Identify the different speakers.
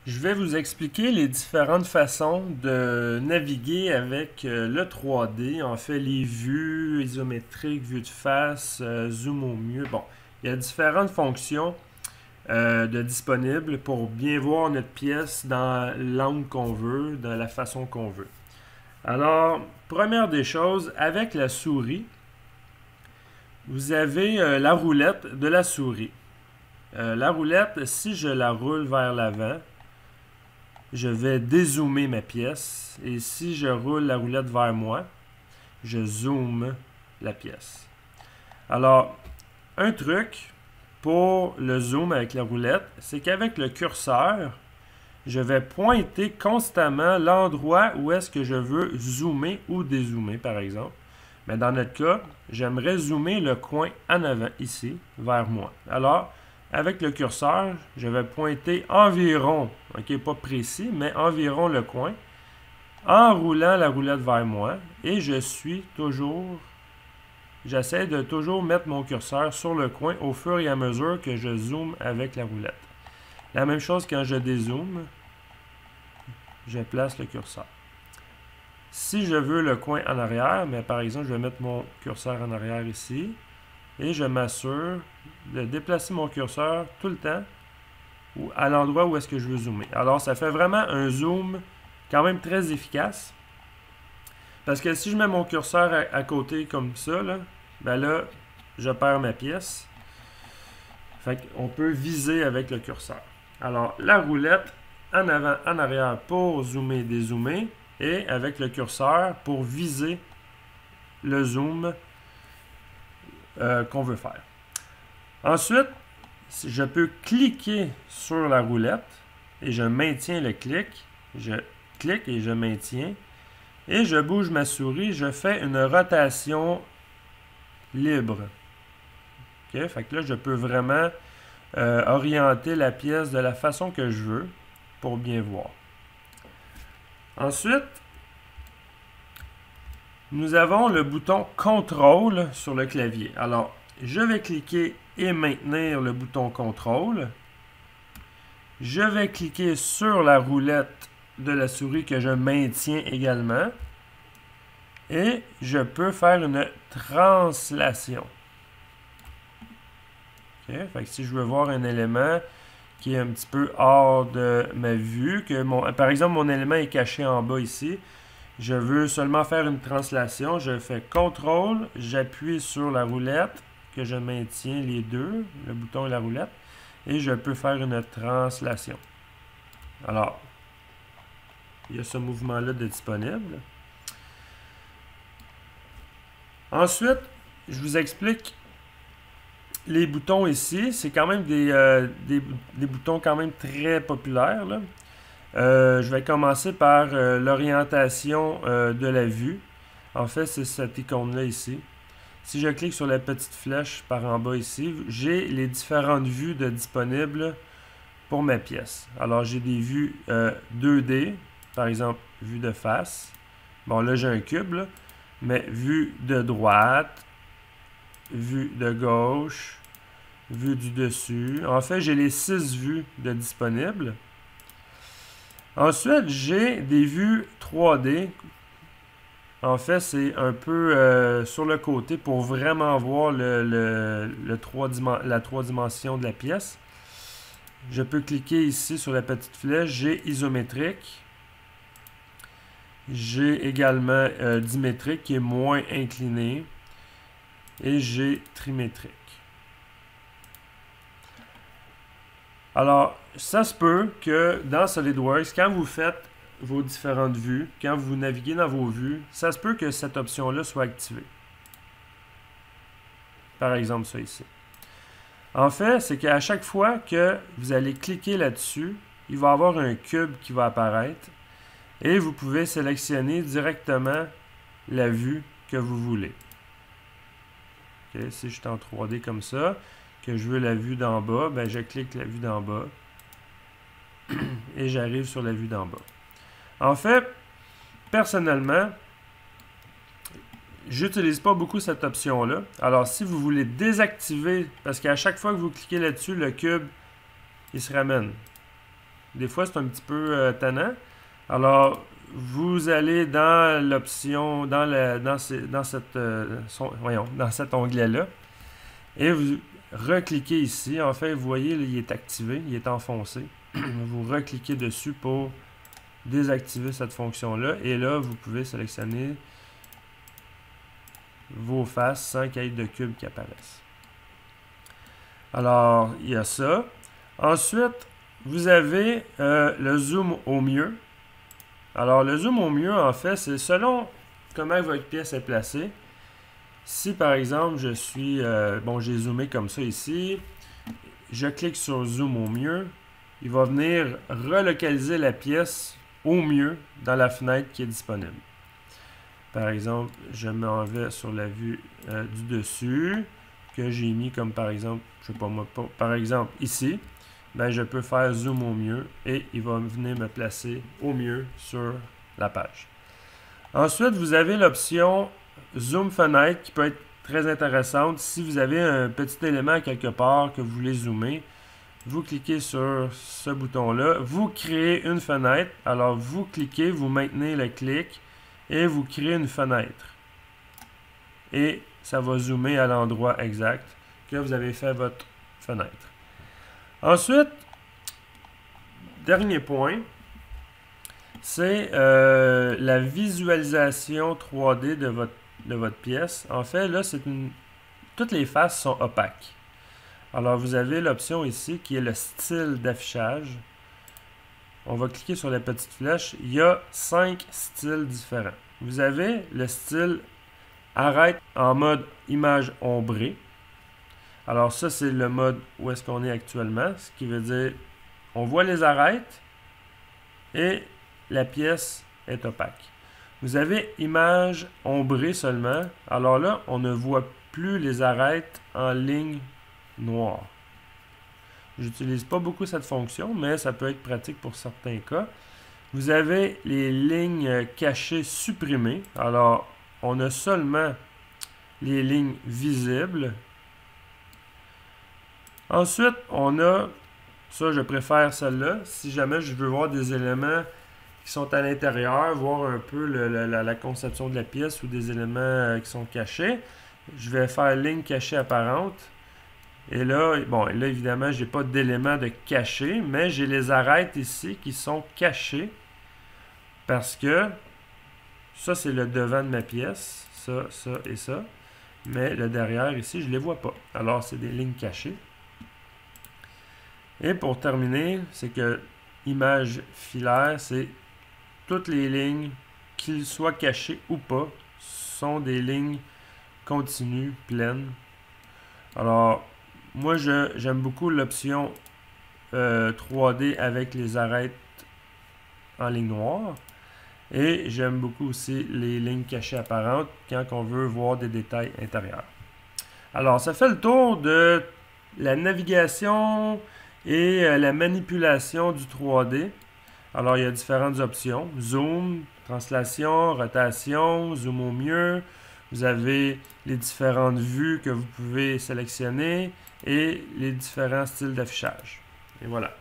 Speaker 1: Je vais vous expliquer les différentes façons de naviguer avec le 3D. En fait, les vues isométriques, vue de face, zoom au mieux. Bon, il y a différentes fonctions de disponibles pour bien voir notre pièce dans l'angle qu'on veut, de la façon qu'on veut. Alors, première des choses, avec la souris, vous avez la roulette de la souris. La roulette, si je la roule vers l'avant, je vais dézoomer ma pièce. Et si je roule la roulette vers moi, je zoome la pièce. Alors, un truc pour le zoom avec la roulette, c'est qu'avec le curseur, je vais pointer constamment l'endroit où est-ce que je veux zoomer ou dézoomer, par exemple. Mais dans notre cas, j'aimerais zoomer le coin en avant, ici, vers moi. Alors, avec le curseur, je vais pointer environ, ok, pas précis, mais environ le coin, en roulant la roulette vers moi, et j'essaie de toujours mettre mon curseur sur le coin au fur et à mesure que je zoome avec la roulette. La même chose quand je dézoome, je place le curseur. Si je veux le coin en arrière, mais par exemple, je vais mettre mon curseur en arrière ici, et je m'assure de déplacer mon curseur tout le temps à l'endroit où est-ce que je veux zoomer. Alors, ça fait vraiment un zoom quand même très efficace. Parce que si je mets mon curseur à côté comme ça, ben là, je perds ma pièce. Fait qu'on peut viser avec le curseur. Alors, la roulette en avant, en arrière pour zoomer, dézoomer. Et avec le curseur pour viser le zoom qu'on veut faire. Ensuite, je peux cliquer sur la roulette et je maintiens le clic. Je clique et je maintiens. Et je bouge ma souris. Je fais une rotation libre. OK? Fait que là, je peux vraiment orienter la pièce de la façon que je veux pour bien voir. Ensuite, nous avons le bouton contrôle sur le clavier. Alors, je vais cliquer et maintenir le bouton contrôle. Je vais cliquer sur la roulette de la souris que je maintiens également. Et je peux faire une translation. Okay? Fait que si je veux voir un élément qui est un petit peu hors de ma vue, par exemple, mon élément est caché en bas ici, je veux seulement faire une translation, je fais CTRL, j'appuie sur la roulette, que je maintiens les deux, le bouton et la roulette, et je peux faire une translation. Alors, il y a ce mouvement-là de disponible. Ensuite, je vous explique les boutons ici. C'est quand même des boutons quand même très populaires, là. Je vais commencer par l'orientation de la vue. En fait, c'est cette icône-là ici. Si je clique sur la petite flèche par en bas ici, j'ai les différentes vues disponibles pour ma pièce. Alors, j'ai des vues 2D, par exemple, vue de face. Bon, là, j'ai un cube, là, mais vue de droite, vue de gauche, vue du dessus. En fait, j'ai les 6 vues disponibles. Ensuite, j'ai des vues 3D. En fait, c'est un peu sur le côté pour vraiment voir la 3 dimensions de la pièce. Je peux cliquer ici sur la petite flèche. J'ai isométrique. J'ai également dimétrique qui est moins incliné. Et j'ai trimétrique. Alors, ça se peut que dans SolidWorks, quand vous faites vos différentes vues, quand vous naviguez dans vos vues, ça se peut que cette option-là soit activée. Par exemple, ça ici. En fait, c'est qu'à chaque fois que vous allez cliquer là-dessus, il va y avoir un cube qui va apparaître et vous pouvez sélectionner directement la vue que vous voulez. Okay, si je suis en 3D comme ça, que je veux la vue d'en bas, ben je clique la vue d'en bas et j'arrive sur la vue d'en bas. En fait, personnellement, j'utilise pas beaucoup cette option-là. Alors, si vous voulez désactiver, parce qu'à chaque fois que vous cliquez là-dessus, le cube, il se ramène. Des fois, c'est un petit peu tannant. Alors, vous allez dans l'option, dans cet onglet-là, et vous recliquez ici. En fait, vous voyez, là, il est activé, il est enfoncé. Vous recliquez dessus pour désactiver cette fonction-là. Et là, vous pouvez sélectionner vos faces sans qu'il y ait de cubes qui apparaissent. Alors, il y a ça. Ensuite, vous avez le zoom au mieux. Alors, le zoom au mieux, en fait, c'est selon comment votre pièce est placée. Si, par exemple, je suis... j'ai zoomé comme ça ici. Je clique sur zoom au mieux. Il va venir relocaliser la pièce au mieux dans la fenêtre qui est disponible. Par exemple, je m'en vais sur la vue du dessus, que j'ai mis comme par exemple, je sais pas moi, par exemple ici. Ben, je peux faire zoom au mieux et il va venir me placer au mieux sur la page. Ensuite, vous avez l'option zoom fenêtre qui peut être très intéressante. Si vous avez un petit élément quelque part que vous voulez zoomer, vous cliquez sur ce bouton-là, vous créez une fenêtre. Alors, vous cliquez, vous maintenez le clic et vous créez une fenêtre. Et ça va zoomer à l'endroit exact que vous avez fait votre fenêtre. Ensuite, dernier point, c'est la visualisation 3D de votre pièce. En fait, là, toutes les faces sont opaques. Alors, vous avez l'option ici qui est le style d'affichage. On va cliquer sur la petite flèche. Il y a 5 styles différents. Vous avez le style arrête en mode image ombrée. Alors ça, c'est le mode où est-ce qu'on est actuellement. Ce qui veut dire, on voit les arêtes et la pièce est opaque. Vous avez image ombrée seulement. Alors là, on ne voit plus les arêtes en ligne noire. J'utilise pas beaucoup cette fonction, mais ça peut être pratique pour certains cas. Vous avez les lignes cachées supprimées. Alors, on a seulement les lignes visibles. Ensuite, on a, ça je préfère celle-là, si jamais je veux voir des éléments qui sont à l'intérieur, voir un peu la conception de la pièce ou des éléments qui sont cachés. Je vais faire ligne cachée apparente. Et là, là évidemment, j'ai pas d'éléments de caché, mais j'ai les arêtes ici qui sont cachées parce que ça, c'est le devant de ma pièce, ça et ça. Mais le derrière ici, je ne les vois pas. Alors, c'est des lignes cachées. Et pour terminer, c'est que image filaire, c'est toutes les lignes, qu'ils soient cachées ou pas, sont des lignes continues, pleines. Alors, moi, j'aime beaucoup l'option 3D avec les arêtes en ligne noire. Et j'aime beaucoup aussi les lignes cachées apparentes quand on veut voir des détails intérieurs. Alors, ça fait le tour de la navigation et la manipulation du 3D. Alors, il y a différentes options. Zoom, translation, rotation, zoom au mieux. Vous avez les différentes vues que vous pouvez sélectionner et les différents styles d'affichage. Et voilà.